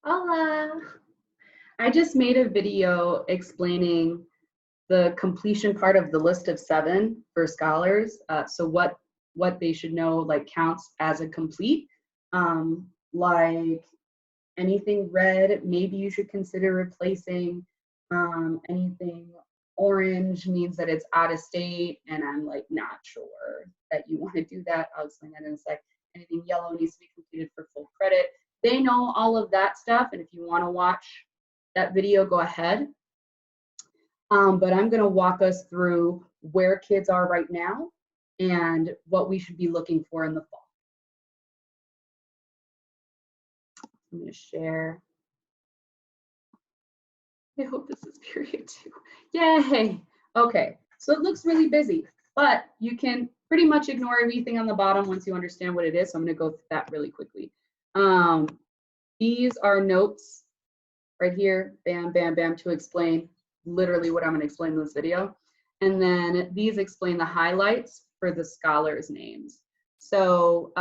Hola! I just made a video explaining the completion part of the list of 7 for scholars. So what they should know like counts as a complete. Like anything red, maybe you should consider replacing. Anything orange means that it's out of state, and I'm like not sure that you want to do that. I'll explain that in a sec. Anything yellow needs to be completed for full credit. They know all of that stuff, and if you want to watch that video, go ahead. But I'm going to walk us through where kids are right now and what we should be looking for in the fall. I'm going to share. I hope this is period 2. Yay! Okay, so it looks really busy, but you can pretty much ignore everything on the bottom once you understand what it is. So I'm going to go through that really quickly. These are notes right here, bam, bam, bam, to explain literally what I'm going to explain in this video. And then these explain the highlights for the scholars' names. So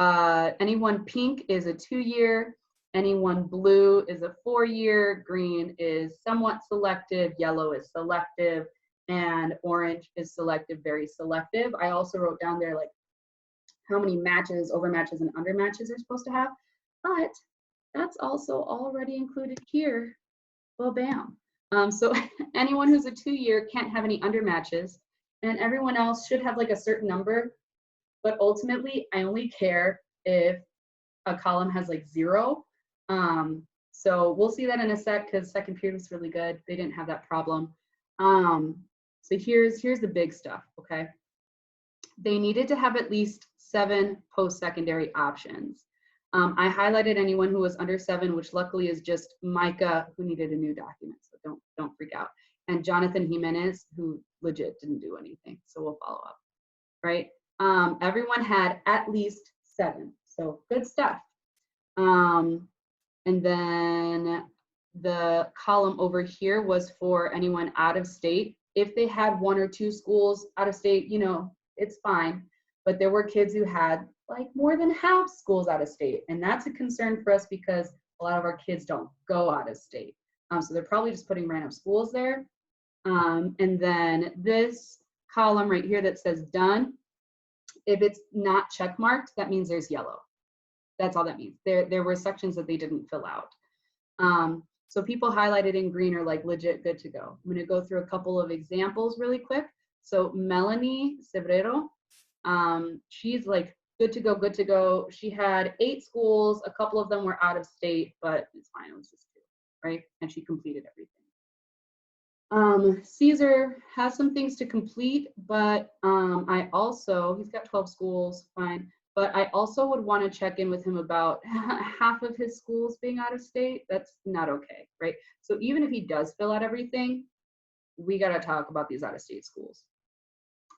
anyone pink is a 2-year, anyone blue is a 4-year, green is somewhat selective, yellow is selective, and orange is selective, very selective. I also wrote down there like how many matches, over matches, and under matches you're supposed to have, but that's also already included here. Well, bam. So anyone who's a 2-year can't have any under matches, and everyone else should have like a certain number, but ultimately I only care if a column has like 0. So we'll see that in a sec because second period was really good. They didn't have that problem. So here's the big stuff, okay? They needed to have at least 7 post-secondary options. I highlighted anyone who was under 7, which luckily is just Micah, who needed a new document, so don't freak out. And Jonathan Jimenez, who legit didn't do anything, so we'll follow up, right? Everyone had at least 7, so good stuff. And then the column over here was for anyone out of state. If they had 1 or 2 schools out of state, you know, it's fine. But there were kids who had like more than half schools out of state. And that's a concern for us because a lot of our kids don't go out of state. So they're probably just putting random schools there. And then this column right here that says done, if it's not check marked, that means there's yellow. That's all that means. There were sections that they didn't fill out. So people highlighted in green are like legit good to go. I'm gonna go through a couple of examples really quick. So Melanie Sebrero, she's like good to go, good to go. She had 8 schools, a couple of them were out of state, but it's fine, it was just 2, right? And she completed everything. Caesar has some things to complete, but he's got 12 schools, fine. But I also would want to check in with him about half of his schools being out of state. That's not okay, right? So even if he does fill out everything, we got to talk about these out of state schools.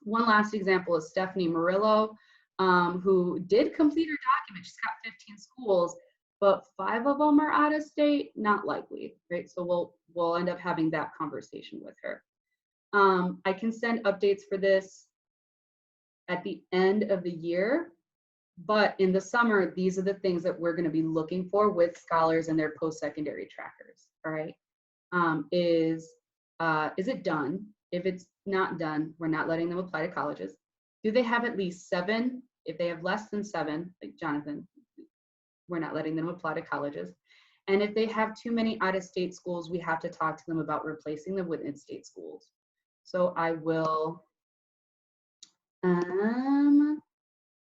One last example is Stephanie Murillo, who did complete her document. She's got 15 schools, but 5 of them are out of state, not likely, right? So we'll end up having that conversation with her. I can send updates for this at the end of the year, but in the summer, these are the things that we're going to be looking for with scholars and their post-secondary trackers, all right? Is it done? If it's not done, we're not letting them apply to colleges. Do they have at least 7? If they have less than 7, like Jonathan, we're not letting them apply to colleges. And if they have too many out-of-state schools, we have to talk to them about replacing them with in-state schools. So I will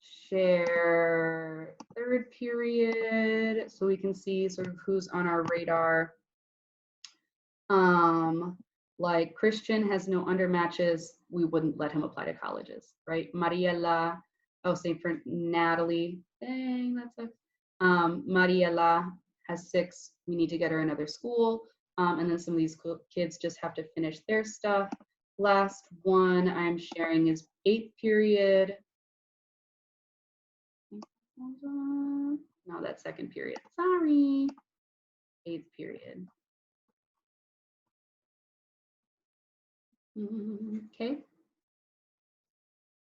share 3rd period so we can see sort of who's on our radar. Like Christian has no undermatches, we wouldn't let him apply to colleges, right? Mariela, same for Natalie, dang, that sucks. Mariela has 6, we need to get her another school. And then some of these kids just have to finish their stuff. Last one I'm sharing is 8th period. No, that's 2nd period, sorry. 8th period. Okay.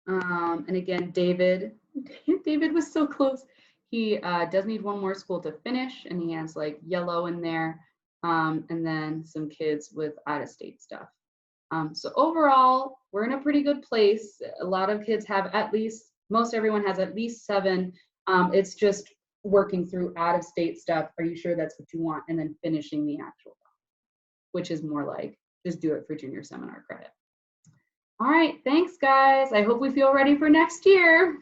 And again, David was so close. He does need one more school to finish, and he has like yellow in there, and then some kids with out-of-state stuff. So overall, we're in a pretty good place. A lot of kids have at least, most everyone has at least 7. It's just working through out-of-state stuff. Are you sure that's what you want? And then finishing the actual, which is more like just do it for junior seminar credit. All right, thanks guys. I hope we feel ready for next year.